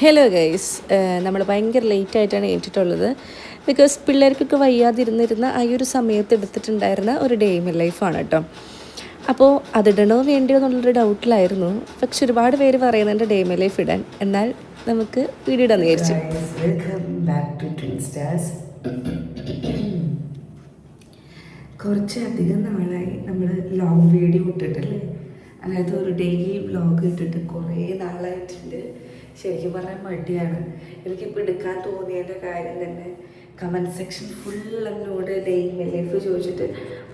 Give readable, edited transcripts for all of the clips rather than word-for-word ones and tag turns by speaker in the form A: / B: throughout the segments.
A: Hello guys, നമ്മൾ ഭയങ്കര ലേറ്റായിട്ടാണ് ഏറ്റിട്ടുള്ളത്. Because പിള്ളേർക്കൊക്കെ വയ്യാതിരുന്നിരുന്ന ആ ഒരു സമയത്ത് എടുത്തിട്ടുണ്ടായിരുന്ന ഒരു ഡേ ഇൻ ലൈഫാണ് കേട്ടോ. അപ്പോൾ അതിടണോ വേണ്ടിയോ എന്നുള്ളൊരു ഡൗട്ടിലായിരുന്നു. പക്ഷെ ഒരുപാട് പേര് പറയുന്നുണ്ട് ഡേ ഇൻ ലൈഫ് ഇടാൻ. എന്നാൽ നമുക്ക് വീഡിയോ ഇടാൻ വിചാരിച്ചു.
B: കുറച്ചധികം നാളായി നമ്മൾ ലോങ് വീഡിയോ ഇട്ടിട്ടില്ലേ, അതായത് ഒരു ഡെയിലി വ്ലോഗ് ഇട്ടിട്ട് കുറേ നാളായിട്ടുണ്ട്. ശരിക്കും പറഞ്ഞാൽ മടിയാണ്. എനിക്കിപ്പോൾ എടുക്കാൻ തോന്നിയതിൻ്റെ കാര്യം തന്നെ കമൻറ്റ് സെക്ഷൻ ഫുൾ എന്നോട് ഡേ ഇൻ ലൈഫ് ചോദിച്ചിട്ട്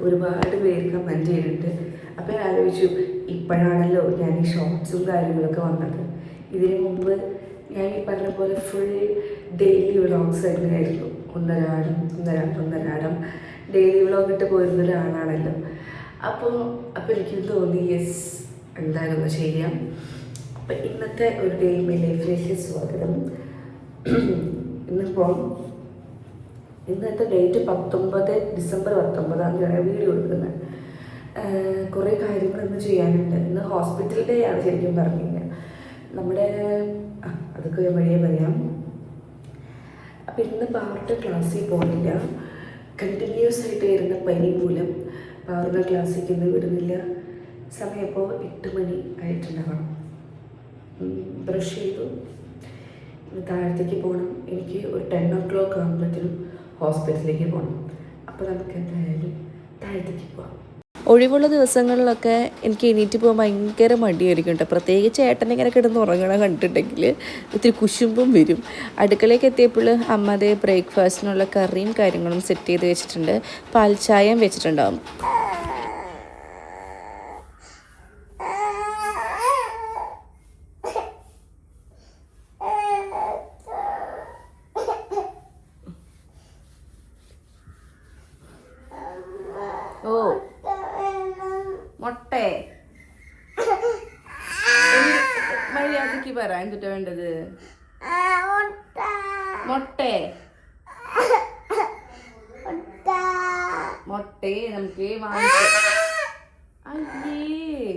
B: ഒരുപാട് പേര് കമൻറ്റ് ചെയ്തിട്ടുണ്ട്. അപ്പോൾ ഞാൻ ആലോചിച്ചു, ഇപ്പോഴാണല്ലോ ഞാൻ ഈ ഷോർട്സും കാര്യങ്ങളൊക്കെ വന്നത്. ഇതിനു മുമ്പ് ഞാൻ ഈ പറഞ്ഞ പോലെ ഫുൾ ഡെയിലി വ്ളോഗ്സ് തന്നെയായിരുന്നു. ഒന്നരാടം ഡെയിലി വ്ളോഗ് ഇട്ട് പോയിരുന്ന ഒരാളാണല്ലോ. അപ്പോൾ എനിക്ക് തോന്നി യെസ്, എന്തായാലും ചെയ്യാം. അപ്പം ഇന്നത്തെ ഒരു ഡേ ഇൻ മൈ ലൈഫിലേക്ക് സ്വാഗതം. ഇന്നത്തെ ഡേറ്റ് 19 ഡിസംബർ 19 വീഡിയോ എടുക്കുന്നത്. കുറേ കാര്യങ്ങൾ ഇന്ന് ചെയ്യാനുണ്ട്. ഇന്ന് ഹോസ്പിറ്റൽ ഡേ ആണ് ശരിക്കും പറഞ്ഞു കഴിഞ്ഞാൽ. നമ്മുടെ അതൊക്കെ വഴിയേ പറയാം. അപ്പം ഇന്ന് പാവറുടെ ക്ലാസ്സിൽ പോകുന്നില്ല. കണ്ടിന്യൂസ് ആയിട്ട് വരുന്ന പനി മൂലം പാവറുടെ ക്ലാസ്സിലേക്ക് ഇന്ന് വിടുന്നില്ല. സമയം ഇപ്പോൾ 8 മണി ആയിട്ടുണ്ടാവണം. ബ്രഷ് ചെയ്തു, താഴത്തേക്ക് പോകണം. എനിക്ക് ഒരു 10 o'clock ആകുമ്പോഴത്തേനും ഹോസ്പിറ്റലിലേക്ക് പോകണം. അപ്പോൾ നമുക്ക് എന്തായാലും താഴത്തേക്ക് പോകാം.
A: ഒഴിവുള്ള ദിവസങ്ങളിലൊക്കെ എനിക്ക് എണീറ്റ് പോകാൻ ഭയങ്കര മടിയായിരിക്കും കേട്ടോ. പ്രത്യേകിച്ച് ഏട്ടനെ ഇങ്ങനെ കിടന്ന് ഉറങ്ങണം കണ്ടിട്ടുണ്ടെങ്കിൽ ഒത്തിരി കുശുമ്പും വരും. അടുക്കളയ്ക്ക് എത്തിയപ്പോൾ അമ്മ അതേ ബ്രേക്ക്ഫാസ്റ്റിനുള്ള കറിയും കാര്യങ്ങളും സെറ്റ് ചെയ്ത് വെച്ചിട്ടുണ്ട്. പാൽച്ചായം വെച്ചിട്ടുണ്ടാവും. ഓ മൊട്ടേ മര്യാദക്ക് പറ, എന്തിട്ടാ വേണ്ടത്? മൊട്ടേ മൊട്ടേ നമുക്ക് വാങ്ങിക്കാം. അയ്യേ,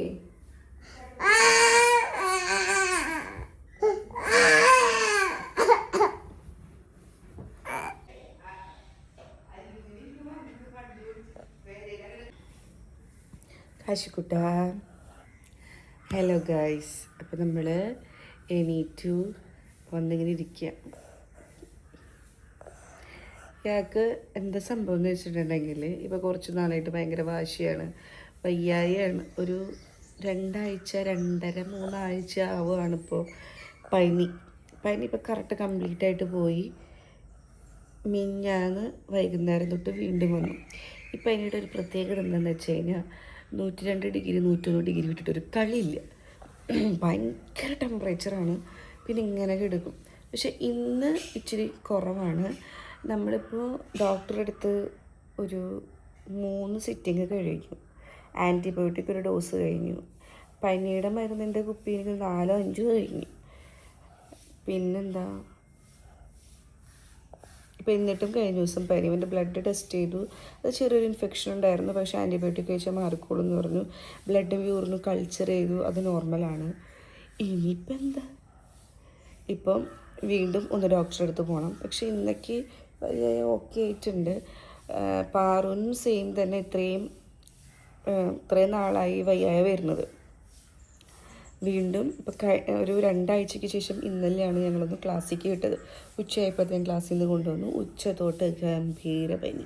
A: കാശിക്കുട്ട. ഹലോ ഗൈസ്, അപ്പോൾ നമ്മൾ എണീറ്റു വന്നിങ്ങനെ ഇരിക്കുക. ഇയാൾക്ക് എന്താ സംഭവം എന്ന് വെച്ചിട്ടുണ്ടെങ്കിൽ ഇപ്പോൾ കുറച്ച് നാളായിട്ട് ഭയങ്കര വാശിയാണ്, വയ്യായാണ്. ഒരു 2 ആഴ്ച 2.5 3 ആഴ്ച ആവുകയാണിപ്പോൾ പനി ഇപ്പോൾ കറക്റ്റ് കംപ്ലീറ്റ് ആയിട്ട് പോയി. മിഞ്ഞാന്ന് വൈകുന്നേരം തൊട്ട് വീണ്ടും വന്നു. ഈ പനിയുടെ ഒരു പ്രത്യേകത എന്താണെന്ന് വെച്ച് കഴിഞ്ഞാൽ 102 ഡിഗ്രി 101 ഡിഗ്രി വിട്ടിട്ടൊരു കളിയില്ല. ഭയങ്കര ടെമ്പറേച്ചറാണ്. പിന്നെ ഇങ്ങനെ കിടക്കും. പക്ഷെ ഇന്ന് ഇച്ചിരി കുറവാണ്. നമ്മളിപ്പോൾ ഡോക്ടറെ അടുത്ത് ഒരു 3 സിറ്റിങ് കഴിഞ്ഞു. ആൻറ്റിബയോട്ടിക് ഒരു ഡോസ് കഴിഞ്ഞു. പനിയുടെ മരുന്നിൻ്റെ കുപ്പി എനിക്ക് 4 5 കഴിഞ്ഞു. പിന്നെന്താ, ഇപ്പോൾ എന്നിട്ടും കഴിഞ്ഞ ദിവസം പനി. ഇവൻ്റെ ബ്ലഡ് ടെസ്റ്റ് ചെയ്തു. അത് ചെറിയൊരു ഇൻഫെക്ഷൻ ഉണ്ടായിരുന്നു, പക്ഷേ ആൻറ്റിബയോട്ടിക് കഴിച്ചാൽ മാറിക്കോളും എന്ന് പറഞ്ഞു. ബ്ലഡും യൂറിനും കൾച്ചർ ചെയ്തു, അത് നോർമലാണ്. ഇനിയിപ്പോൾ എന്താ, ഇപ്പം വീണ്ടും ഒന്ന് ഡോക്ടറെ അടുത്ത് പോകണം. പക്ഷേ ഇന്നേക്ക് ഓക്കെ ആയിട്ടുണ്ട്. പാറുനും സെയിം തന്നെ. ഇത്രയും നാളായി വയ്യായ വരുന്നത്. വീണ്ടും ഇപ്പോൾ ഒരു 2 ആഴ്ചയ്ക്ക് ശേഷം ഇന്നലെയാണ് ഞങ്ങളൊന്ന് ക്ലാസ്സിലേക്ക് വിട്ടത്. ഉച്ചയായപ്പോഴത്തേക്കും ക്ലാസ്സിൽ നിന്ന് കൊണ്ടുവന്നു. ഉച്ച തൊട്ട് ഗംഭീര പനി.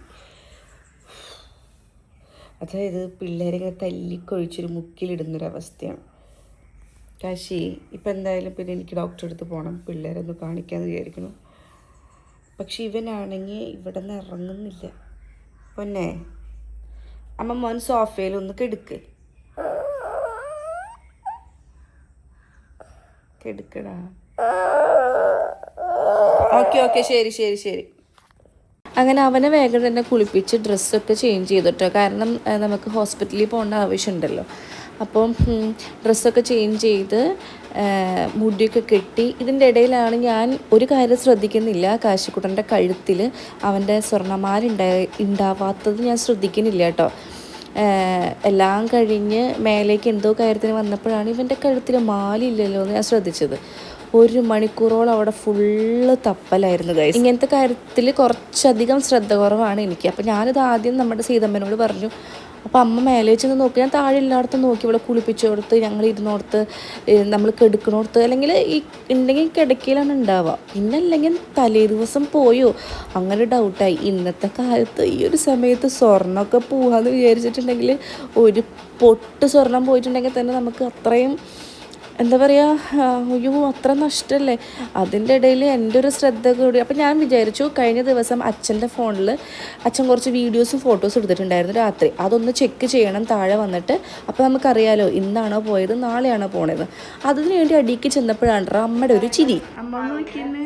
A: അതായത് പിള്ളേരെ ഇങ്ങനെ തല്ലിക്കൊഴിച്ചൊരു മുക്കിലിടുന്നൊരവസ്ഥയാണ്. കാശി, ഇപ്പം എന്തായാലും പിന്നെ എനിക്ക് ഡോക്ടറെ അടുത്ത് പോകണം, പിള്ളേരൊന്ന് കാണിക്കാമെന്ന് വിചാരിക്കണം. പക്ഷെ ഇവനാണെങ്കിൽ ഇവിടെ നിന്ന് ഇറങ്ങുന്നില്ല. പൊന്നെ, അമ്മ മോൻ സോഫയിലൊന്ന് കെടുക്ക്, എടുക്കടാ. ഓക്കെ ശരി. അങ്ങനെ അവനെ വേഗം തന്നെ കുളിപ്പിച്ച് ഡ്രസ്സൊക്കെ ചേഞ്ച് ചെയ്തിട്ടോ. കാരണം നമുക്ക് ഹോസ്പിറ്റലിൽ പോകേണ്ട ആവശ്യമുണ്ടല്ലോ. അപ്പം ഡ്രസ്സൊക്കെ ചേഞ്ച് ചെയ്ത് മുടിയൊക്കെ കെട്ടി. ഇതിൻ്റെ ഇടയിലാണ് ഞാൻ ഒരു കാര്യം ശ്രദ്ധിക്കുന്നില്ല. കാശിക്കുട്ടൻ്റെ കഴുത്തിൽ അവൻ്റെ സ്വർണ്ണമാല ഉണ്ടാവാത്തത് ഞാൻ ശ്രദ്ധിക്കുന്നില്ല കേട്ടോ. എല്ലാം കഴിഞ്ഞ് മേലേക്ക് എന്തോ കാര്യത്തിന് വന്നപ്പോഴാണ് ഇവൻ്റെ കഴുത്തിൽ മാലയില്ലല്ലോ എന്ന് ഞാൻ ശ്രദ്ധിച്ചത്. 1 മണിക്കൂറോളം അവിടെ ഫുള്ള് തപ്പലായിരുന്നു ഗൈസ്. ഇങ്ങനത്തെ കാര്യത്തിൽ കുറച്ചധികം ശ്രദ്ധ കുറവാണ് എനിക്ക്. അപ്പോൾ ഞാനിത് ആദ്യം നമ്മുടെ സീതമ്മനോട് പറഞ്ഞു. അപ്പോൾ അമ്മ മേലെ വെച്ചൊന്ന് നോക്കി, ഞാൻ താഴെ എല്ലായിടത്തും നോക്കി, ഇവിടെ കുളിപ്പിച്ചു കൊടുത്ത് ഞങ്ങൾ ഇരുന്നോടത്ത് നമ്മൾ കിടക്കണോടത്ത്, അല്ലെങ്കിൽ ഈ ഉണ്ടെങ്കിൽ കിടക്കയിലാണ് ഉണ്ടാവുക, പിന്നെ അല്ലെങ്കിൽ തലേ ദിവസം പോയോ അങ്ങനെ ഡൗട്ടായി. ഇന്നത്തെ കാലത്ത് ഈ ഒരു സമയത്ത് സ്വർണ്ണമൊക്കെ പോവാന്ന് വിചാരിച്ചിട്ടുണ്ടെങ്കിൽ ഒരു പൊട്ട് സ്വർണം പോയിട്ടുണ്ടെങ്കിൽ തന്നെ നമുക്ക് അത്രയും എന്താ പറയുക, അയ്യോ അത്ര നഷ്ടമല്ലേ. അതിൻ്റെ ഇടയിൽ എൻ്റെ ഒരു ശ്രദ്ധ കൂടി. അപ്പം ഞാൻ വിചാരിച്ചു കഴിഞ്ഞ ദിവസം അച്ഛൻ്റെ ഫോണിൽ അച്ഛൻ കുറച്ച് വീഡിയോസും ഫോട്ടോസും എടുത്തിട്ടുണ്ടായിരുന്നു രാത്രി, അതൊന്ന് ചെക്ക് ചെയ്യണം താഴെ വന്നിട്ട്. അപ്പോൾ നമുക്കറിയാലോ ഇന്നാണോ പോയത് നാളെയാണോ പോണത്. അതിന് വേണ്ടി അടിക്ക് ചെന്നപ്പോഴാണ് അമ്മയുടെ ഒരു ചിരി. അമ്മ നോക്കിയെന്ന്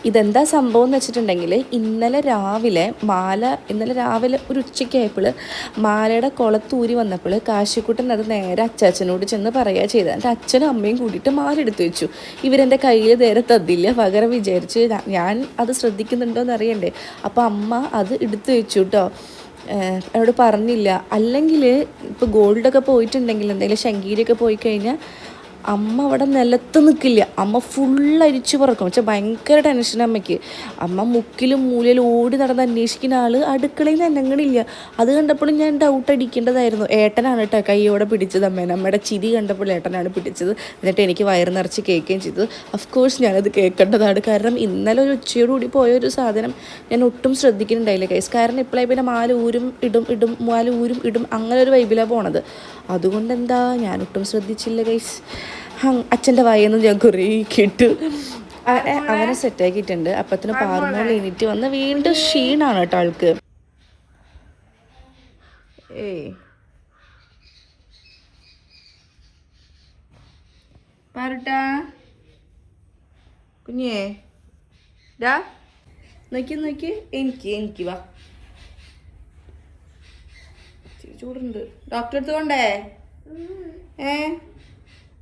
A: ഇതെന്താ സംഭവം എന്ന് വെച്ചിട്ടുണ്ടെങ്കിൽ ഇന്നലെ രാവിലെ ഒരു ഉച്ചയ്ക്കായപ്പോൾ മാലയുടെ കുളത്തൂരി വന്നപ്പോൾ കാശിക്കുട്ടൻ അത് നേരെ അച്ചാച്ചനോട് ചെന്ന് പറയുക ചെയ്തത്. എൻ്റെ അച്ഛനും അമ്മയും കൂടിയിട്ട് മാല എടുത്തു വെച്ചു. ഇവരെൻ്റെ കയ്യിൽ നേരെ തന്നില്ല, പകരം വിചാരിച്ച് ഞാൻ അത് ശ്രദ്ധിക്കുന്നുണ്ടോയെന്ന് അറിയണ്ടേ. അപ്പോൾ അമ്മ അത് എടുത്തു വെച്ചു കേട്ടോ, എന്നോട് പറഞ്ഞില്ല. അല്ലെങ്കിൽ ഇപ്പോൾ ഗോൾഡൊക്കെ പോയിട്ടുണ്ടെങ്കിൽ എന്തെങ്കിലും ശങ്കീരിയൊക്കെ പോയി കഴിഞ്ഞാൽ അമ്മ അവിടെ നിലത്ത് നിൽക്കില്ല, അമ്മ ഫുൾ അരിച്ചു പറക്കും. പക്ഷെ ഭയങ്കര ടെൻഷൻ അമ്മയ്ക്ക്. അമ്മ മുക്കിലും മൂലയിലും ഓടി നടന്ന് അന്വേഷിക്കുന്ന ആൾ അടുക്കളയിൽ നിന്ന് അനങ്ങണില്ല. അത് കണ്ടപ്പോഴും ഞാൻ ഡൗട്ട് അടിക്കേണ്ടതായിരുന്നു. ഏട്ടനാണ് കേട്ടോ കൈയോടെ പിടിച്ചത് അമ്മേനെ. അമ്മയുടെ ചിരി കണ്ടപ്പോൾ ഏട്ടനാണ് പിടിച്ചത്. എന്നിട്ട് എനിക്ക് വയറ് നിറച്ച് കേൾക്കുകയും ചെയ്തത്. ഓഫ്കോഴ്സ് ഞാനത് കേൾക്കേണ്ടതാണ്, കാരണം ഇന്നലെ ഒരു ഉച്ചയോടുകൂടി പോയൊരു സാധനം ഞാൻ ഒട്ടും ശ്രദ്ധിക്കുന്നുണ്ടായില്ല കൈസ്. കാരണം ഇപ്പോഴേ പിന്നെ മാല ഊരും ഇടും അങ്ങനെ ഒരു വൈബിലാണ് പോണത്. അതുകൊണ്ട് എന്താ ഞാൻ ഒട്ടും ശ്രദ്ധിച്ചില്ല കൈസ്. അച്ഛൻ്റെ വായെന്നും ഞാൻ കുറേ കേട്ടു. അവനെ സെറ്റാക്കിയിട്ടുണ്ട്. അപ്പത്തിന് പാറുമോൾ എണീറ്റ് വന്ന് വീണ്ടും ക്ഷീണാണ് കേട്ടോ ആൾക്ക്. പാറുട്ടാ കുഞ്ഞേ ഡാ നോക്കി എനിക്ക് വാ, ചൂടുണ്ട്. ഡോക്ടറെ അടുത്ത് കൊണ്ടേ?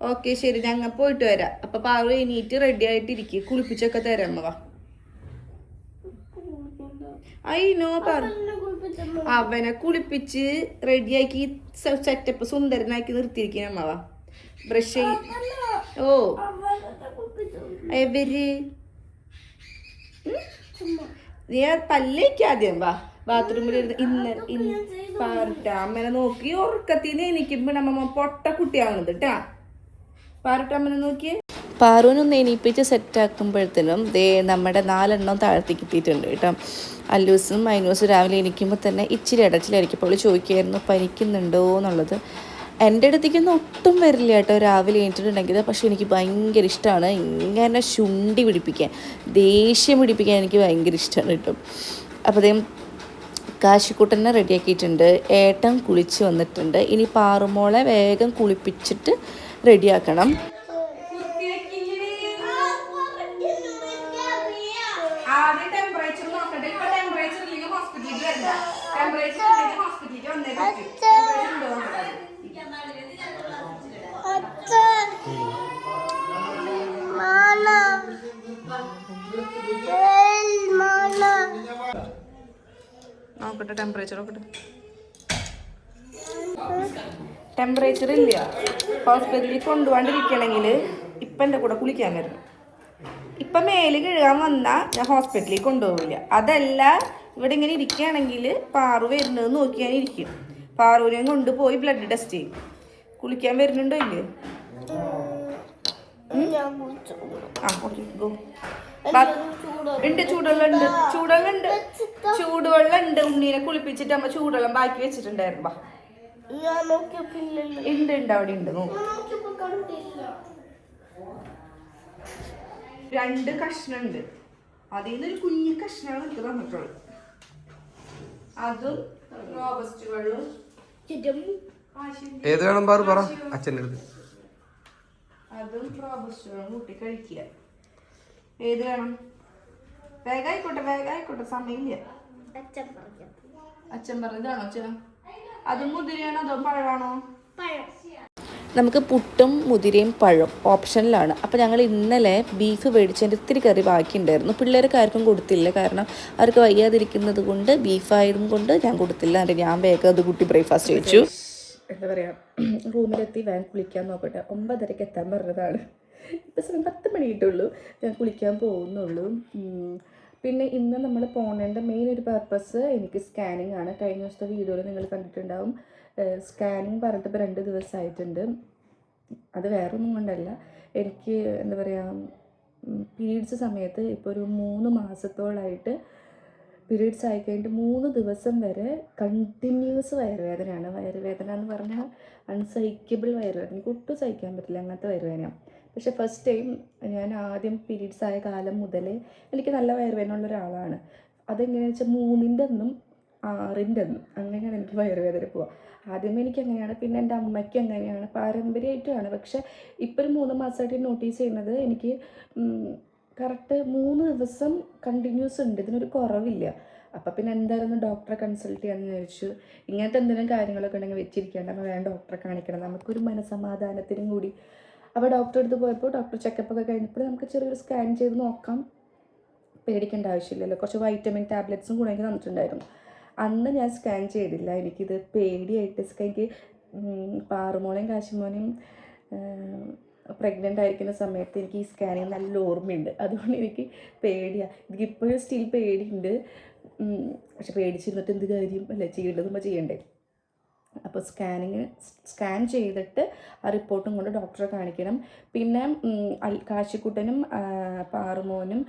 A: ഓക്കെ ശരി, ഞങ്ങൾ പോയിട്ട് വരാം. അപ്പം പാറു എണീറ്റ് റെഡി ആയിട്ടിരിക്കും, കുളിപ്പിച്ചൊക്കെ തരാം. വാ. നോ പാറു, അവനെ കുളിപ്പിച്ച് റെഡിയാക്കി സെറ്റപ്പ് സുന്ദരനാക്കി നിർത്തിയിരിക്കുന്ന അമ്മ. വാ ബ്രഷ് ചെയ്. ഓ എവര് നീ പല്ലേക്ക് ആദ്യം വാ, ബാത്റൂമിൽ പാറുട്ട അമ്മനെ നോക്കി. ഉറക്കത്തിന് എനിക്കുമ്പോ നമ്മ പൊട്ട കുട്ടിയാവണത് കേട്ടാ. പാറുട്ട അമ്മനെ നോക്കിയേ. പാറുവിനൊന്ന് എണീപ്പിച്ച് സെറ്റാക്കുമ്പോഴത്തേനും നമ്മുടെ 4 എണ്ണം താഴത്തേക്ക് എത്തിയിട്ടുണ്ട് കേട്ടോ. അല്ലൂസും മൈനൂസും രാവിലെ എണീക്കുമ്പോൾ തന്നെ ഇച്ചിരി ഇടച്ചിലായിരിക്കും. അപ്പോൾ ചോദിക്കുമായിരുന്നു പനിക്കുന്നുണ്ടോ എന്നുള്ളത്. എൻ്റെ അടുത്തേക്കൊന്നും ഒട്ടും വരില്ല കേട്ടോ രാവിലെ എണീറ്റിട്ടുണ്ടെങ്കിൽ. പക്ഷെ എനിക്ക് ഭയങ്കര ഇഷ്ടമാണ് ഇങ്ങനെ ശുണ്ടി പിടിപ്പിക്കാൻ, ദേഷ്യം പിടിപ്പിക്കാൻ എനിക്ക് ഭയങ്കര ഇഷ്ടമാണ് കേട്ടോ. അപ്പോൾ അദ്ദേഹം കാശിക്കുട്ടനെ റെഡിയാക്കിയിട്ടുണ്ട്. ഏട്ടൻ കുളിച്ച് വന്നിട്ടുണ്ട്. ഇനി പാറുമോളെ വേഗം കുളിപ്പിച്ചിട്ട് റെഡിയാക്കണം. നോക്കട്ടെ ടെമ്പറേച്ചർ നോക്കട്ടെ. ടെമ്പറേച്ചർ ഇല്ല. ഹോസ്പിറ്റലിൽ കൊണ്ടുപോകാണ്ടിരിക്കണമെങ്കിൽ ഇപ്പം എൻ്റെ കൂടെ കുളിക്കാൻ വരണം. ഇപ്പം മേല് കഴുകാൻ വന്നാൽ ഞാൻ ഹോസ്പിറ്റലിൽ കൊണ്ടുപോകില്ല. അതല്ല ഇവിടെ ഇങ്ങനെ ഇരിക്കുകയാണെങ്കിൽ പാറു വരുന്നത് നോക്കി ഞാൻ ഇരിക്കും. പാറുവിനെയും കൊണ്ടുപോയി ബ്ലഡ് ടെസ്റ്റ് ചെയ്യും. കുളിക്കാൻ വരുന്നുണ്ടോ ഇല്ലേ? Okay go. ഉണ്ട് ചൂടുവെള്ളം ഉണ്ട്. ഉണ്ണീനെ കുളിപ്പിച്ചിട്ട് അമ്മ ചൂടുവെള്ളം ബാക്കി വെച്ചിട്ടുണ്ടായിരുന്നു. ഉണ്ട് അവിടെ ഉണ്ട്. നോക്ക്, 2 കഷ്ണം ഉണ്ട്. അതിൽ നിന്നൊരു കുഞ്ഞു കഷ്ണമാണ് എനിക്ക് തന്നിട്ടുള്ളത്. അതും റോബസ്റ്റ് വെള്ളവും
C: ഏത് വേണം പറ അച്ഛൻ്റെ അടുത്ത്.
A: അതും റോബസ്റ്റ് വെള്ളം കൂട്ടി കഴിക്കുക. ഏത് വേണം? വേഗായിക്കോട്ടെ സമയമില്ല. അച്ഛൻ പറഞ്ഞതാണോ അച്ഛനോ? അത് മുതിരയാണോ അതോ പഴമാണോ? നമുക്ക് പുട്ടും മുതിരയും പഴം ഓപ്ഷനിലാണ്. അപ്പോൾ ഞങ്ങൾ ഇന്നലെ ബീഫ് മേടിച്ചതിൻ്റെ ഇത്തിരി കറി ബാക്കിയുണ്ടായിരുന്നു. പിള്ളേർക്ക് ആർക്കും കൊടുത്തില്ല, കാരണം അവർക്ക് വയ്യാതിരിക്കുന്നത് കൊണ്ട് ബീഫായതും കൊണ്ട് ഞാൻ കൊടുത്തില്ല. എന്നിട്ട് ഞാൻ വേഗം അത് കൂട്ടി ബ്രേക്ക്ഫാസ്റ്റ് കഴിച്ചു. എന്താ പറയുക, റൂമിലെത്തി വേഗം കുളിക്കാൻ നോക്കട്ടെ. 9:30 എത്താൻ പറഞ്ഞതാണ്. ഇപ്പം സമയം 10 മണി കിട്ടുള്ളൂ. ഞാൻ കുളിക്കാൻ പോകുന്നുള്ളൂ. പിന്നെ ഇന്ന് നമ്മൾ പോകേണ്ട മെയിൻ ഒരു പർപ്പസ് എനിക്ക് സ്കാനിങ് ആണ്. കഴിഞ്ഞ ദിവസത്തെ വീഡിയോയിൽ നിങ്ങൾ കണ്ടിട്ടുണ്ടാവും. സ്കാനിങ് പറഞ്ഞിട്ട് ഇപ്പോൾ 2 ദിവസമായിട്ടുണ്ട്. അത് വേറൊന്നും കൊണ്ടല്ല, എനിക്ക് എന്താ പറയുക, പീരീഡ്സ് സമയത്ത് ഇപ്പോൾ ഒരു 3 മാസത്തോളമായിട്ട് പീരീഡ്സ് ആയി കഴിഞ്ഞിട്ട് 3 ദിവസം വരെ കണ്ടിന്യൂസ് വയറുവേദനയാണ്. വയറുവേദന എന്ന് പറഞ്ഞാൽ അൺസഹിക്കബിൾ വയറുവേദന, എനിക്ക് ഒട്ടും സഹിക്കാൻ പറ്റില്ല അങ്ങനത്തെ വയറുവേദന. പക്ഷേ ഫസ്റ്റ് ടൈം ഞാൻ ആദ്യം പീരീഡ്സ് ആയ കാലം മുതലേ എനിക്ക് നല്ല വയറുവേദന ഉള്ള ഒരാളാണ്. അതെങ്ങനെയാണെന്ന് വെച്ചാൽ 3ൻ്റെ അന്നും 6ൻ്റെ അന്നും അങ്ങനെയാണ് എനിക്ക് വയറുവേദന പോവുക. ആദ്യമേ എനിക്ക് അങ്ങനെയാണ്, പിന്നെ എൻ്റെ അമ്മയ്ക്ക് അങ്ങനെയാണ്, പാരമ്പര്യമായിട്ടുമാണ്. പക്ഷേ ഇപ്പോൾ ഒരു 3 മാസമായിട്ട് നോട്ടീസ് ചെയ്യുന്നത് എനിക്ക് കറക്റ്റ് 3 ദിവസം കണ്ടിന്യൂസ് ഉണ്ട്, ഇതിനൊരു കുറവില്ല. അപ്പോൾ പിന്നെ എന്തായാലും ഡോക്ടറെ കൺസൾട്ട് ചെയ്യാമെന്ന് വിചാരിച്ചു. ഇങ്ങനത്തെ എന്തെങ്കിലും കാര്യങ്ങളൊക്കെ ഉണ്ടെങ്കിൽ വെച്ചിരിക്കേണ്ട, നമ്മൾ വേണം ഡോക്ടറെ കാണിക്കണം, നമുക്കൊരു മനസമാധാനത്തിനും കൂടി. അപ്പോൾ ഡോക്ടറെ അടുത്ത് പോയപ്പോൾ ഡോക്ടർ ചെക്കപ്പൊക്കെ കഴിഞ്ഞപ്പോൾ നമുക്ക് ചെറിയൊരു സ്കാൻ ചെയ്ത് നോക്കാം, പേടിക്കേണ്ട ആവശ്യമില്ലല്ലോ. കുറച്ച് വൈറ്റമിൻ ടാബ്ലറ്റ്സും കൂടെ എനിക്ക് തന്നിട്ടുണ്ടായിരുന്നു. അന്ന് ഞാൻ സ്കാൻ ചെയ്തില്ല, എനിക്കിത് പേടിയായിട്ട്. എനിക്ക് പാറുമോളെയും കാശിമോനെയും പ്രഗ്നൻ്റ് ആയിരിക്കുന്ന സമയത്ത് എനിക്ക് ഈ സ്കാനിങ് നല്ല ഓർമ്മയുണ്ട്. അതുകൊണ്ട് എനിക്ക് പേടിയാണ്, എനിക്കിപ്പോഴും സ്റ്റിൽ പേടിയുണ്ട്. പക്ഷെ പേടിച്ചിരുന്നിട്ട് എന്ത് കാര്യം അല്ലേ, ചെയ്യേണ്ടതുമ്പോൾ ചെയ്യണ്ടേ. അപ്പോൾ സ്കാൻ ചെയ്തിട്ട് ആ റിപ്പോർട്ടും കൊണ്ട് ഡോക്ടറെ കാണിക്കണം. പിന്നെ കാശിക്കുട്ടനും പാറുമോനും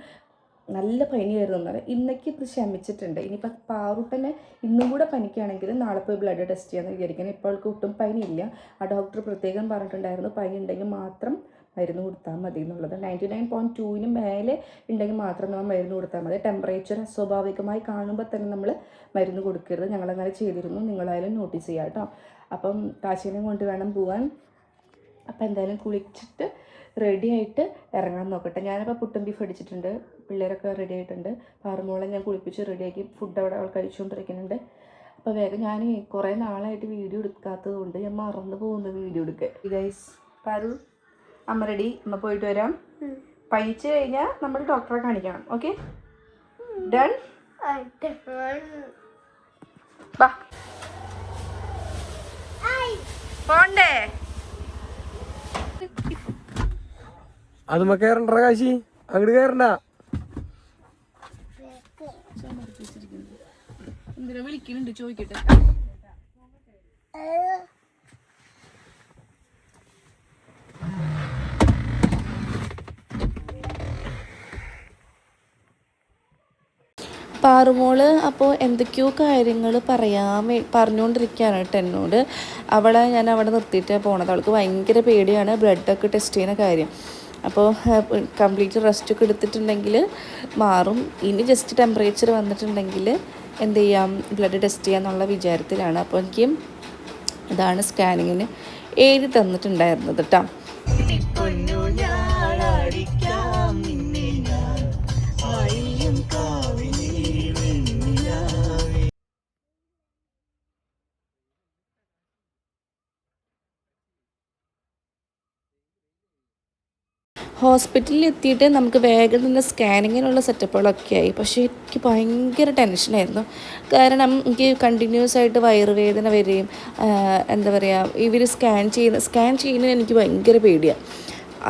A: നല്ല പനിയായിരുന്നു എന്നാണ്. ഇന്നേക്ക് ഇത് ശമിച്ചിട്ടുണ്ട്. ഇനിയിപ്പോൾ പാറുട്ടനെ ഇന്നും കൂടെ പനിക്കുകയാണെങ്കിൽ നാളെ പോയി ബ്ലഡ് ടെസ്റ്റ് ചെയ്യാമെന്ന് വിചാരിക്കണം. ഇപ്പോൾ അവൾക്ക് ഒട്ടും പനിയില്ല. ആ ഡോക്ടർ പ്രത്യേകം പറഞ്ഞിട്ടുണ്ടായിരുന്നു പനി ഉണ്ടെങ്കിൽ മാത്രം മരുന്ന് കൊടുത്താൽ മതി എന്നുള്ളത്. 99.2 മേലെ ഉണ്ടെങ്കിൽ മാത്രം നമ്മൾ മരുന്ന് കൊടുത്താൽ മതി. ടെമ്പറേച്ചർ അസ്വാഭാവികമായി കാണുമ്പോൾ തന്നെ നമ്മൾ മരുന്ന് കൊടുക്കരുത്. ഞങ്ങളങ്ങനെ ചെയ്തിരുന്നു, നിങ്ങളായാലും നോട്ടീസ് ചെയ്യാം കേട്ടോ. അപ്പം കാശിനെ കൊണ്ട് വേണം പോകാൻ. അപ്പം എന്തായാലും കുളിച്ചിട്ട് റെഡി ആയിട്ട് ഇറങ്ങാൻ നോക്കട്ടെ. ഞാനിപ്പോൾ പുട്ടും ബീഫ് അടിച്ചിട്ടുണ്ട്, പിള്ളേരൊക്കെ റെഡി ആയിട്ടുണ്ട്. പാറുമോളെ ഞാൻ കുളിപ്പിച്ച് റെഡിയാക്കി ഫുഡ് അവിടെ അവൾ കഴിച്ചുകൊണ്ടിരിക്കുന്നുണ്ട്. അപ്പോൾ വേഗം ഞാൻ കുറേ നാളായിട്ട് വീഡിയോ എടുക്കാത്തത് കൊണ്ട് ഞാൻ മറന്നു പോകുന്ന വീഡിയോ എടുക്കുക. ഗൈസ്, പാറു അമ്മ റെഡി, അമ്മ പോയിട്ട് വരാം. പനിച്ച് കഴിഞ്ഞാൽ നമ്മൾ ഡോക്ടറെ കാണിക്കണം. Okay, done. പോണ്ടേ?
C: അത് കയറണ്ട കാശി, അങ്ങോട്ട് കയറണ്ട.
A: എന്തിനാ വിളിക്കുന്നുണ്ട് ചോദിക്കട്ടെ. പാറുമോള് അപ്പോൾ എന്തൊക്കെയോ കാര്യങ്ങൾ പറഞ്ഞുകൊണ്ടിരിക്കുകയാണ് കേട്ടോ എന്നോട്. അവളെ ഞാൻ അവിടെ നിർത്തിയിട്ട് പോണത്. അവൾക്ക് ഭയങ്കര പേടിയാണ് ബ്ലഡൊക്കെ ടെസ്റ്റ് ചെയ്യുന്ന കാര്യം. അപ്പോൾ കംപ്ലീറ്റ് റെസ്റ്റൊക്കെ എടുത്തിട്ടുണ്ടെങ്കിൽ മാറും. ഇനി ജസ്റ്റ് ടെമ്പറേച്ചർ വന്നിട്ടുണ്ടെങ്കിൽ എന്ത് ചെയ്യാം, ബ്ലഡ് ടെസ്റ്റ് ചെയ്യാന്നുള്ള വിചാരത്തിലാണ്. അപ്പോൾ എനിക്ക് ഇതാണ് സ്കാനിങ്ങിന് എഴുതി തന്നിട്ടുണ്ടായിരുന്നത് കേട്ടോ. ഹോസ്പിറ്റലിൽ എത്തിയിട്ട് നമുക്ക് വേഗം തന്നെ സ്കാനിങ്ങിനുള്ള സെറ്റപ്പുകളൊക്കെ ആയി. പക്ഷേ എനിക്ക് ഭയങ്കര ടെൻഷനായിരുന്നു. കാരണം എനിക്ക് കണ്ടിന്യൂസ് ആയിട്ട് വയറുവേദന വരികയും എന്താ പറയുക, ഇവർ സ്കാൻ ചെയ്യുന്നതിന് എനിക്ക് ഭയങ്കര പേടിയാണ്.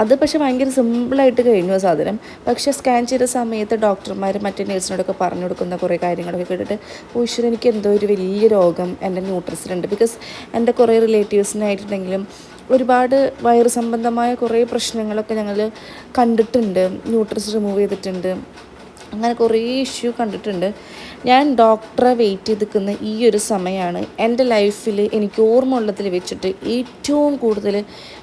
A: അത് പക്ഷേ ഭയങ്കര സിമ്പിളായിട്ട് കഴിഞ്ഞു ആ സാധനം. പക്ഷേ സ്കാൻ ചെയ്ത സമയത്ത് ഡോക്ടർമാർ മറ്റേ നേഴ്സിനോടൊക്കെ പറഞ്ഞു കൊടുക്കുന്ന കുറേ കാര്യങ്ങളൊക്കെ കേട്ടിട്ട് ഈശ്വരൻ, എനിക്ക് എന്തോ ഒരു വലിയ രോഗം എൻ്റെ ന്യൂട്രസിലുണ്ട്. ബിക്കോസ് എൻ്റെ കുറേ റിലേറ്റീവ്സിനായിട്ടുണ്ടെങ്കിലും ഒരുപാട് വയറ് സംബന്ധമായ കുറേ പ്രശ്നങ്ങളൊക്കെ ഞങ്ങൾ കണ്ടിട്ടുണ്ട്. ന്യൂട്രസ് റിമൂവ് ചെയ്തിട്ടുണ്ട്, അങ്ങനെ കുറേ ഇഷ്യൂ കണ്ടിട്ടുണ്ട്. ഞാൻ ഡോക്ടറെ വെയിറ്റ് ചെയ്ത് നിൽക്കുന്ന ഈ ഒരു സമയമാണ് എൻ്റെ ലൈഫിൽ എനിക്ക് ഓർമ്മ ഉള്ളതിൽ വെച്ചിട്ട് ഏറ്റവും കൂടുതൽ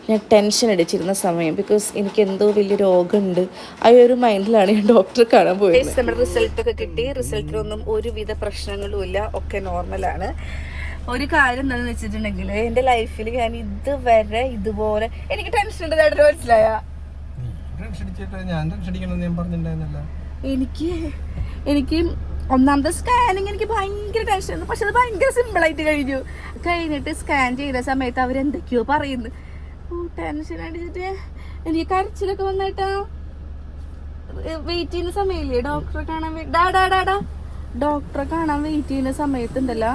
A: ഞാൻ ടെൻഷൻ അടിച്ചിരുന്ന സമയം. ബിക്കോസ് എനിക്ക് എന്തോ വലിയ രോഗമുണ്ട്, ആ ഒരു മൈൻഡിലാണ് ഞാൻ ഡോക്ടറെ കാണാൻ പോയത്. നമ്മുടെ റിസൾട്ടൊക്കെ കിട്ടി. റിസൾട്ടിലൊന്നും ഒരുവിധ പ്രശ്നങ്ങളും ഇല്ല, ഒക്കെ നോർമലാണ്. ഒരു കാര്യം എന്താണെന്ന് വെച്ചിട്ടുണ്ടെങ്കിൽ എൻ്റെ ലൈഫിൽ ഞാൻ ഇതുവരെ ഇതുപോലെ എനിക്ക് ടെൻഷൻ ഉണ്ട്. ചേട്ടന് മനസ്സിലായ എനിക്ക് ഒന്നാമത്തെ സ്കാനിങ് എനിക്ക് ഭയങ്കര ടെൻഷൻ, പക്ഷെ അത് ഭയങ്കര സിമ്പിളായിട്ട് കഴിഞ്ഞിട്ട് സ്കാൻ ചെയ്ത സമയത്ത് അവരെന്തൊക്കെയോ പറയുന്നു. ടെൻഷൻ അടിച്ചിട്ട് എനിക്ക് കരച്ചിലൊക്കെ വന്നിട്ടാ. വെയിറ്റ് ചെയ്യുന്ന സമയമില്ലേ ഡോക്ടറെ കാണാൻ, ഡോക്ടറെ കാണാൻ വെയിറ്റ് ചെയ്യുന്ന സമയത്തുണ്ടല്ലോ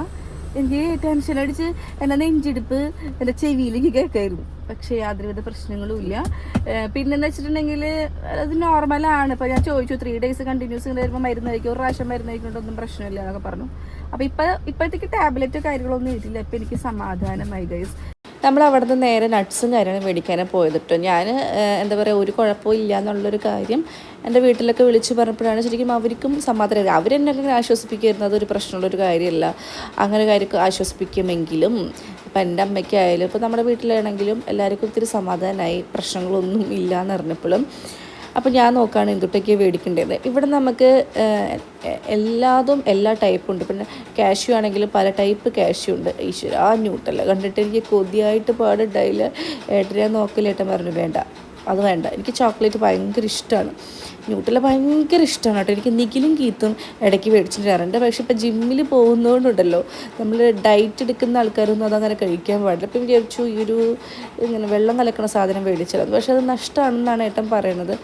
A: എനിക്ക് ടെൻഷൻ അടിച്ച് എൻ്റെ നെഞ്ചിടിപ്പ് എൻ്റെ ചെവിയിലേക്ക് കേൾക്കായിരുന്നു. പക്ഷേ യാതൊരുവിധ പ്രശ്നങ്ങളും ഇല്ല. പിന്നെന്ന് വെച്ചിട്ടുണ്ടെങ്കിൽ അത് നോർമലാണ്. ഇപ്പോൾ ഞാൻ ചോദിച്ചു 3 days കണ്ടിന്യൂസ് വരുമ്പോൾ മരുന്ന് കഴിക്കും, ഒരു പ്രാവശ്യം മരുന്ന് കഴിക്കൊണ്ടൊന്നും പ്രശ്നമില്ല എന്നൊക്കെ പറഞ്ഞു. അപ്പോൾ ഇപ്പോഴത്തേക്ക് ടാബ്ലറ്റ് കാര്യങ്ങളൊന്നും ഇട്ടില്ല. ഇപ്പം എനിക്ക് സമാധാനമായി ഗൈസ്. നമ്മൾ അവിടെ നിന്ന് നേരെ നട്ട്സും കാര്യങ്ങളും മേടിക്കാനാണ് പോയത് കേട്ടോ. ഞാൻ എന്താ പറയുക, ഒരു കുഴപ്പവും ഇല്ല എന്നുള്ളൊരു കാര്യം എൻ്റെ വീട്ടിലൊക്കെ വിളിച്ച് പറഞ്ഞപ്പോഴാണ് ശരിക്കും അവർക്കും സമാധാനം. അവരെന്നെ അങ്ങനെ ആശ്വസിപ്പിക്കുന്നത് അതൊരു പ്രശ്നമുള്ളൊരു കാര്യമല്ല. അങ്ങനെ കാര്യമൊക്കെ ആശ്വസിപ്പിക്കുമെങ്കിലും ഇപ്പം എൻ്റെ അമ്മയ്ക്കായാലും ഇപ്പോൾ നമ്മുടെ വീട്ടിലാണെങ്കിലും എല്ലാവർക്കും ഒത്തിരി സമാധാനമായി, പ്രശ്നങ്ങളൊന്നും ഇല്ല എന്ന് പറഞ്ഞപ്പോഴും. അപ്പോൾ ഞാൻ നോക്കുകയാണ് എന്തൊട്ടൊക്കെയാണ് മേടിക്കേണ്ടത്. ഇവിടെ നമുക്ക് എല്ലാതും എല്ലാ ടൈപ്പും ഉണ്ട്. പിന്നെ കാഷ്യൂ ആണെങ്കിലും പല ടൈപ്പ് കാഷ്യൂ ഉണ്ട്. ഈശ്വര ആ ന്യൂട്ടല്ല കണ്ടിട്ട് എനിക്ക് കൊതിയായിട്ട് പാടുണ്ടായില്ല. ഏട്ടനെ നോക്കലേട്ടൻ പറഞ്ഞു വേണ്ട, അത് വേണ്ട. എനിക്ക് ചോക്ലേറ്റ് ഭയങ്കര ഇഷ്ടമാണ്, ന്യൂട്ടല ഭയങ്കര ഇഷ്ടമാണ് കേട്ടോ. എനിക്ക് നിഖിലും കീത്തും ഇടയ്ക്ക് മേടിച്ചിട്ട് തരാറുണ്ട്. പക്ഷേ ഇപ്പം ജിമ്മിൽ പോകുന്നതുകൊണ്ടുണ്ടല്ലോ, നമ്മൾ ഡയറ്റ് എടുക്കുന്ന ആൾക്കാരൊന്നും അതങ്ങനെ കഴിക്കാൻ പാടില്ല. ഇപ്പം വിചാരിച്ചു ഈ ഇങ്ങനെ വെള്ളം കലക്കണ സാധനം മേടിച്ചത്, പക്ഷെ അത് നഷ്ടമാണെന്നാണ് ഏട്ടൻ പറയണത്.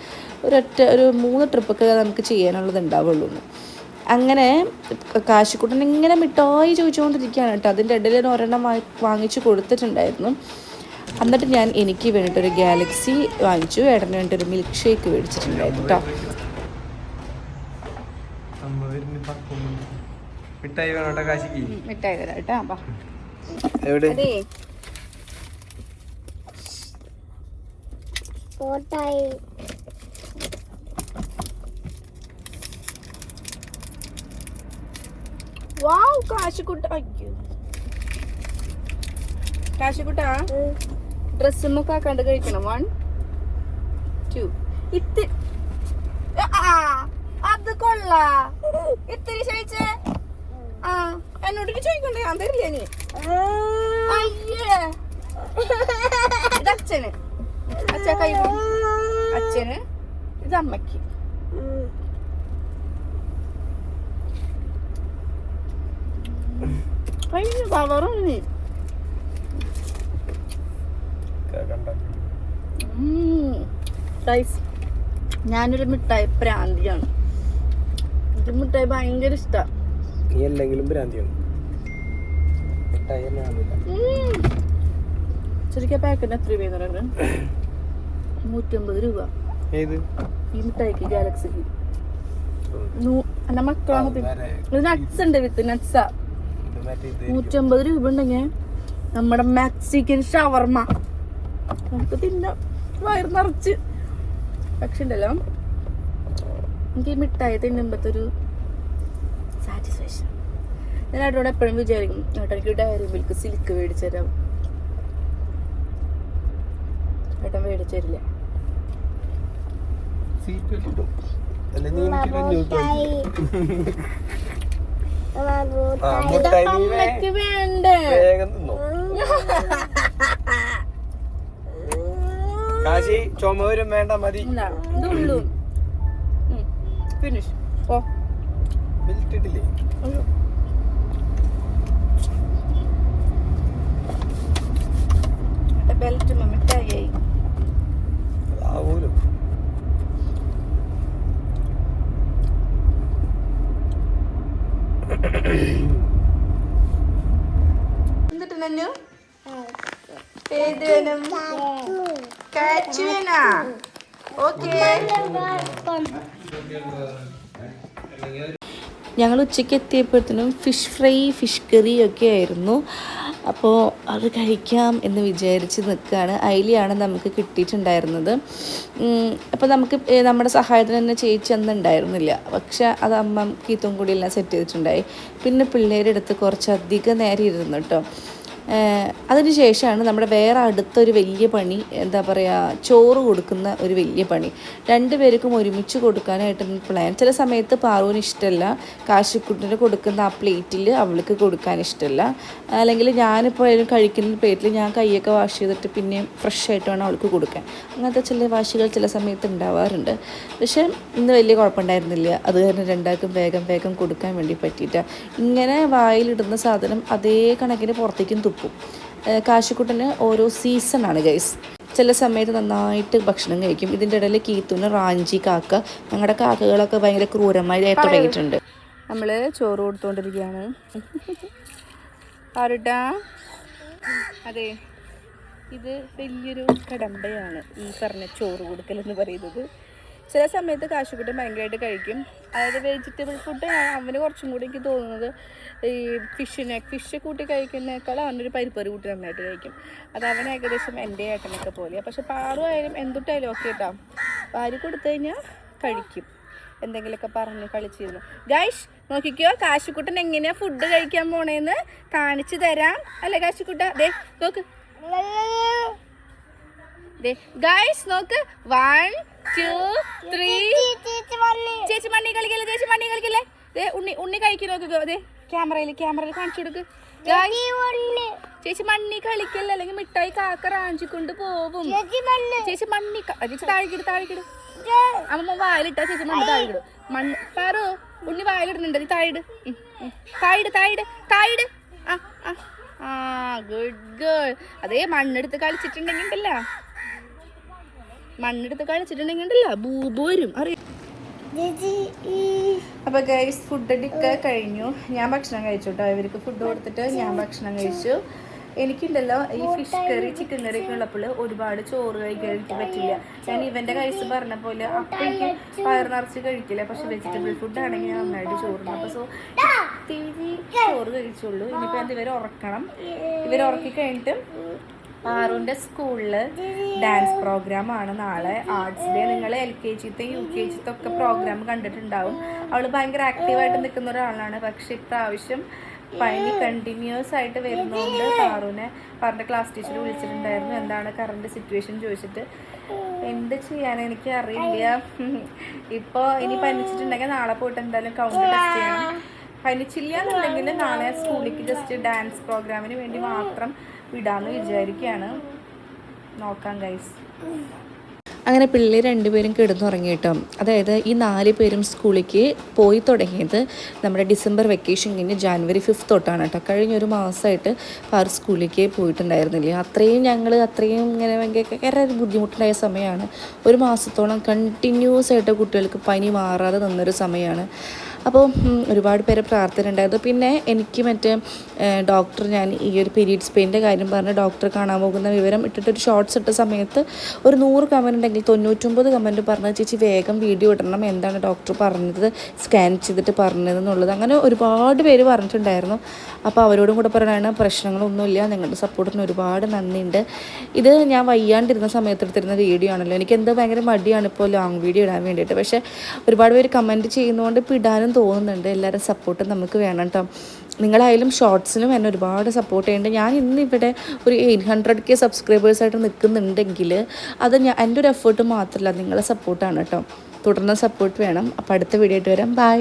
A: ഒരു 3 ട്രിപ്പൊക്കെ നമുക്ക് ചെയ്യാനുള്ളത് ഉണ്ടാവുള്ളൂ. അങ്ങനെ കാശിക്കുട്ടൻ ഇങ്ങനെ മിഠായി ചോദിച്ചുകൊണ്ടിരിക്കുകയാണ് കേട്ടോ. അതിൻ്റെ ഇടയിൽ ഒരെണ്ണം വാങ്ങിച്ചു കൊടുത്തിട്ടുണ്ടായിരുന്നു. എന്നിട്ട് ഞാൻ എനിക്ക് വേണ്ടിയിട്ടൊരു ഗാലക്സി വാങ്ങിച്ചു, ഏട്ടന് വേണ്ടിയിട്ടൊരു മിൽക്ക് ഷേക്ക് മേടിച്ചിട്ടുണ്ടായിരുന്നു കേട്ടോ.
C: മിഠായി വേണോട്ടോ കാശിക്ക്?
A: മിഠായി തരാം കേട്ടോ.
C: എവിടെ
A: വാവ് കാശിക്കുട്ട, അയ്യോ കാശിക്കുട്ട ഡ്രസ്സൊക്കെ ആക്കാണ്ട് കഴിക്കണം. 1 2 അത് കൊള്ളാ. ഇത്തിരി ചോദിച്ചേ. എന്നോട് ചോദിക്കണ്ടേ, ഞാൻ തരില്ല. നീ അയ്യേ ഇത് അച്ഛന്, അച്ഛ കൈ അച്ഛന്, ഇത് അമ്മയ്ക്ക്. കഴിഞ്ഞു പവറും. ഞാനൊരു മിഠായി പ്രാന്തിയാണ്. ഇത് മിഠായി ഭയങ്കര ഇഷ്ടമാണ്.
C: നീ അല്ലെങ്കിലും ഭ്രാന്തിയാണ്.
A: ശരിക്കും പാക്കറ്റിന് എത്ര രൂപ? 150 രൂപ.
C: ഏത്
A: ഈ മിഠായിക്ക് ഗാലക്സിക്ക്. എന്റെ മക്കളാണ്. ഇത് നട്ട്സ് ഉണ്ട്, വിത്ത് നട്ട്സാ. 150 രൂപ ഉണ്ടെങ്കിൽ നമ്മുടെ മെക്സിക്കൻ ഷവർമ നമുക്ക് തിന്നാം വയറ് നിറച്ച്. പക്ഷെ ഉണ്ടല്ലോ, എനിക്ക് ഈ മിഠായി തിന്നുമ്പത്തൊരു സാറ്റിസ്ഫാക്ഷൻ. ഞാൻ ഏട്ടനോട് എപ്പോഴും വിചാരിക്കും, ഏട്ടൻ എനിക്ക് ഡയറി മിൽക്ക് സിൽക്ക് മേടിച്ചു തരാം. ഏട്ടൻ മേടിച്ചു തരില്ല. അമ്മയ്ക്ക് വേണ്ടേ?
C: കാശി ചുമ വരും, വേണ്ട മതി.
A: ഇതുള്ളൂ. ഫിനിഷ്. ഓ
C: ബെൽറ്റിട്ടില്ലേ?
A: ബെൽറ്റ് മിഠായി
C: ആവൂലോ.
A: എന്നിട്ട് നന്നു ഏത് വേണം? കാച്ചു വേണോ? ഓക്കേ. ഞങ്ങൾ ഉച്ചയ്ക്ക് എത്തിയപ്പോഴത്തേനും ഫിഷ് ഫ്രൈ, ഫിഷ് കറി ഒക്കെ ആയിരുന്നു. അപ്പോൾ അത് കഴിക്കാം എന്ന് വിചാരിച്ച് നിൽക്കുകയാണ്. അയിലയാണ് നമുക്ക് കിട്ടിയിട്ടുണ്ടായിരുന്നത്. അപ്പോൾ നമുക്ക് നമ്മുടെ സഹായത്തിന് തന്നെ ചേച്ചി അന്ന് ഉണ്ടായിരുന്നില്ല. പക്ഷെ അത് അമ്മ കീത്തും കൂടി എല്ലാം സെറ്റ് ചെയ്തിട്ടുണ്ടായി. പിന്നെ പിള്ളേരുടെ അടുത്ത് കുറച്ചധികം നേരം ഇരുന്നു കേട്ടോ. അതിന് ശേഷമാണ് നമ്മുടെ വേറെ അടുത്തൊരു വലിയ പണി, എന്താ പറയുക, ചോറ് കൊടുക്കുന്ന ഒരു വലിയ പണി. 2 പേർക്കും ഒരുമിച്ച് കൊടുക്കാനായിട്ടൊരു പ്ലാൻ. ചില സമയത്ത് പാറുവിന് ഇഷ്ടമല്ല, കാശിക്കുട്ടിന് കൊടുക്കുന്ന ആ പ്ലേറ്റിൽ അവൾക്ക് കൊടുക്കാൻ ഇഷ്ടമല്ല. അല്ലെങ്കിൽ ഞാനിപ്പോൾ കഴിക്കുന്ന പ്ലേറ്റിൽ ഞാൻ കൈയൊക്കെ വാഷ് ചെയ്തിട്ട് പിന്നെ ഫ്രഷ് ആയിട്ട് വേണം അവൾക്ക് കൊടുക്കാൻ. അങ്ങനത്തെ ചില വാശികൾ ചില സമയത്ത് ഉണ്ടാവാറുണ്ട്. പക്ഷേ ഇന്ന് വലിയ കുഴപ്പമുണ്ടായിരുന്നില്ല. അത് കാരണം രണ്ടാൾക്കും വേഗം വേഗം കൊടുക്കാൻ വേണ്ടി പറ്റിയിട്ടാണ്. ഇങ്ങനെ വായിലിടുന്ന സാധനം അതേ കണക്കിന് പുറത്തേക്കും തുപ്പും. കാശിക്കുട്ടന് ഓരോ സീസണാണ് ഗൈസ്. ചില സമയത്ത് നന്നായിട്ട് ഭക്ഷണം കഴിക്കും. ഇതിൻ്റെ ഇടയിൽ കീത്തുന് റാഞ്ചി കാക്ക, ഞങ്ങളുടെ കാക്കകളൊക്കെ ഭയങ്കര ക്രൂരമായി തുടങ്ങിയിട്ടുണ്ട്. നമ്മൾ ചോറ് കൊടുത്തുകൊണ്ടിരിക്കുകയാണ്. ആരുട്ടാ അതെ, ഇത് വലിയൊരു കടമ്പയാണ് ഈ പറഞ്ഞ ചോറ് കൊടുക്കൽ എന്ന് പറയുന്നത്. ചില സമയത്ത് കാശുകുട്ടൻ ഭയങ്കരമായിട്ട് കഴിക്കും. അതായത് വെജിറ്റബിൾ ഫുഡ് അവന് കുറച്ചും കൂടി എനിക്ക് തോന്നുന്നത് ഈ ഫിഷ് കൂട്ടി കഴിക്കുന്നേക്കാൾ അവനൊരു പരിപ്പറി കൂട്ടി നന്നായിട്ട് കഴിക്കും. അത് അവൻ ഏകദേശം എൻ്റെ ഏട്ടനൊക്കെ പോലെയാണ്. പക്ഷെ പാറു ആയാലും എന്തൊട്ടായാലും ഒക്കെ കേട്ടോ, വാരി കൊടുത്തു കഴിഞ്ഞാൽ കഴിക്കും. എന്തെങ്കിലുമൊക്കെ പറഞ്ഞ് കളിച്ചിരുന്നു. ഗൈഷ് നോക്കിക്കോ, കാശുക്കുട്ടൻ എങ്ങനെയാ ഫുഡ് കഴിക്കാൻ പോണേന്ന് കാണിച്ചു തരാം. അല്ലേ കാശുക്കുട്ട? ദേ നോക്ക്, ഗൈസ് നോക്ക്. 1 2 3. ചേച്ചി മണ്ണി കളിക്കല്ലേ. ഉണ്ണി കഴിക്കും നോക്കിക്കോ. അതെ ക്യാമറയിൽ കാണിച്ചു കൊടുക്ക്. ചേച്ചി മണ്ണി കളിക്കല്ലേ, അല്ലെങ്കിൽ മിഠായി കാക്ക റാഞ്ചിക്കൊണ്ട് പോവും. ചേച്ചി മണ്ണി ചേച്ചി താഴെക്കിട്. അമ്മ വായിലിട്ടാ ചേച്ചി മണ്ണ് താഴെക്കിടും. മണ്ണ് പാറു ഉണ്ണി വായിലിടുന്നുണ്ട്. താഴിട്. Good girl. അതേ മണ്ണെടുത്ത് കളിച്ചിട്ടുണ്ടെങ്കിൽ ബൂബ് വരും അറിയാം. അപ്പോൾ ഗൈസ് ഫുഡ് ഒക്കെ കഴിഞ്ഞു. ഞാൻ ഭക്ഷണം കഴിച്ചു കേട്ടോ. ഇവർക്ക് ഫുഡ് കൊടുത്തിട്ട് ഞാൻ ഭക്ഷണം കഴിച്ചു. എനിക്കുണ്ടല്ലോ ഈ ഫിഷ് കറി ചിക്കൻ കറി ഒക്കെ ഉള്ളപ്പോൾ ഒരുപാട് ചോറ് കഴിക്കാൻ എനിക്ക് പറ്റില്ല. ഞാൻ ഇവൻ്റെ കൈസ് പറഞ്ഞ പോലെ അപ്പം എനിക്ക് വയറ് നിറച്ച് കഴിക്കില്ല. പക്ഷെ വെജിറ്റബിൾ ഫുഡ് ആണെങ്കിൽ ഞാൻ നന്നായിട്ട് ചോറുണ്ട്. അപ്പോൾ ചോറ് കഴിച്ചുള്ളൂ. ഇനിയിപ്പോൾ എന്താ ഇവരെ ഉറക്കണം. ഇവരെ ഉറക്കി കഴിഞ്ഞിട്ട് പാറുവിൻ്റെ സ്കൂളിൽ ഡാൻസ് പ്രോഗ്രാമാണ് നാളെ, ആർട്സ് ഡേ. നിങ്ങൾ LKG-ത്തെ UKG-ത്തെ ഒക്കെ പ്രോഗ്രാം കണ്ടിട്ടുണ്ടാവും. അവൾ ഭയങ്കര ആക്റ്റീവായിട്ട് നിൽക്കുന്ന ഒരാളാണ്. പക്ഷെ ഇപ്രാവശ്യം പനി കണ്ടിന്യൂസ് ആയിട്ട് വരുന്നതുകൊണ്ട് പാറുവിൻ്റെ ക്ലാസ് ടീച്ചർ വിളിച്ചിട്ടുണ്ടായിരുന്നു. എന്താണ് കറണ്ട് സിറ്റുവേഷൻ ചോദിച്ചിട്ട്. എന്ത് ചെയ്യാൻ എനിക്ക് അറിയില്ല. ഇപ്പോൾ ഇനി പനിച്ചിട്ടുണ്ടെങ്കിൽ നാളെ പോയിട്ട് എന്തായാലും കൗണ്ട് ടെസ്റ്റ് ചെയ്യണം. പനിച്ചില്ല എന്നുണ്ടെങ്കിൽ നാളെ സ്കൂളിലേക്ക് ജസ്റ്റ് ഡാൻസ് പ്രോഗ്രാമിന് വേണ്ടി മാത്രം വിടാമെന്ന് വിചാരിക്കുകയാണ്. നോക്കാം ഗൈസ്. അങ്ങനെ പിള്ളേർ രണ്ടുപേരും കിടന്നുറങ്ങി കേട്ടോ. അതായത് ഈ 4 പേരും സ്കൂളിലേക്ക് പോയി തുടങ്ങിയത് നമ്മുടെ ഡിസംബർ വെക്കേഷൻ കഴിഞ്ഞ് ജാനുവരി 5 തൊട്ടാണ് കേട്ടോ. കഴിഞ്ഞൊരു മാസമായിട്ട് പാറു സ്കൂളിലേക്ക് പോയിട്ടുണ്ടായിരുന്നില്ല. അത്രയും ഇങ്ങനെ ഭയങ്കര ഒരു ബുദ്ധിമുട്ടുണ്ടായ സമയമാണ്. ഒരു മാസത്തോളം കണ്ടിന്യൂസ് ആയിട്ട് കുട്ടികൾക്ക് പനി മാറാതെ നിന്നൊരു സമയമാണ്. അപ്പോൾ ഒരുപാട് പേരെ പ്രാർത്ഥന ഉണ്ടായിരുന്നു. പിന്നെ എനിക്ക് ഡോക്ടർ, ഞാൻ ഈ ഒരു പീരീഡ്സ് പെയിൻ്റെ കാര്യം പറഞ്ഞ് ഡോക്ടറെ കാണാൻ പോകുന്ന വിവരം ഇട്ടിട്ടൊരു ഷോർട്സ് ഇട്ട സമയത്ത് ഒരു 100 കമൻറ്റ് ഉണ്ടെങ്കിൽ 99 കമൻറ്റ് പറഞ്ഞത് ചേച്ചി വേഗം വീഡിയോ ഇടണം, എന്താണ് ഡോക്ടർ പറഞ്ഞത്, സ്കാൻ ചെയ്തിട്ട് പറഞ്ഞതെന്നുള്ളത്. അങ്ങനെ ഒരുപാട് പേര് പറഞ്ഞിട്ടുണ്ടായിരുന്നു. അപ്പോൾ അവരോടും കൂടെ പറയുകയാണ് പ്രശ്നങ്ങളൊന്നുമില്ല, നിങ്ങളുടെ സപ്പോർട്ടിന് ഒരുപാട് നന്ദിയുണ്ട്. ഇത് ഞാൻ വയ്യാണ്ടിരുന്ന സമയത്ത് എടുത്തിരുന്ന വീഡിയോ ആണല്ലോ. എനിക്കെന്തോ ഭയങ്കര മടിയാണ് ഇപ്പോൾ ലോങ് വീഡിയോ ഇടാൻ വേണ്ടിയിട്ട്. പക്ഷേ ഒരുപാട് പേര് കമൻറ്റ് ചെയ്യുന്നതുകൊണ്ട് ഇപ്പോൾ ഇടാനും തോന്നുന്നുണ്ട്. എല്ലാവരും സപ്പോർട്ട് നമുക്ക് വേണം കേട്ടോ. നിങ്ങളായാലും ഷോർട്സിനും എന്നെ ഒരുപാട് സപ്പോർട്ട് ചെയ്യുന്നുണ്ട്. ഞാൻ ഇന്നിവിടെ ഒരു 800K സബ്സ്ക്രൈബേഴ്സായിട്ട് നിൽക്കുന്നുണ്ടെങ്കിൽ അത് എൻ്റെ ഒരു എഫേർട്ട് മാത്രമല്ല, നിങ്ങളെ സപ്പോർട്ടാണ് കേട്ടോ. തുടർന്ന് സപ്പോർട്ട് വേണം. അപ്പോൾ അടുത്ത വീഡിയോ ആയിട്ട് വരാം. ബൈ.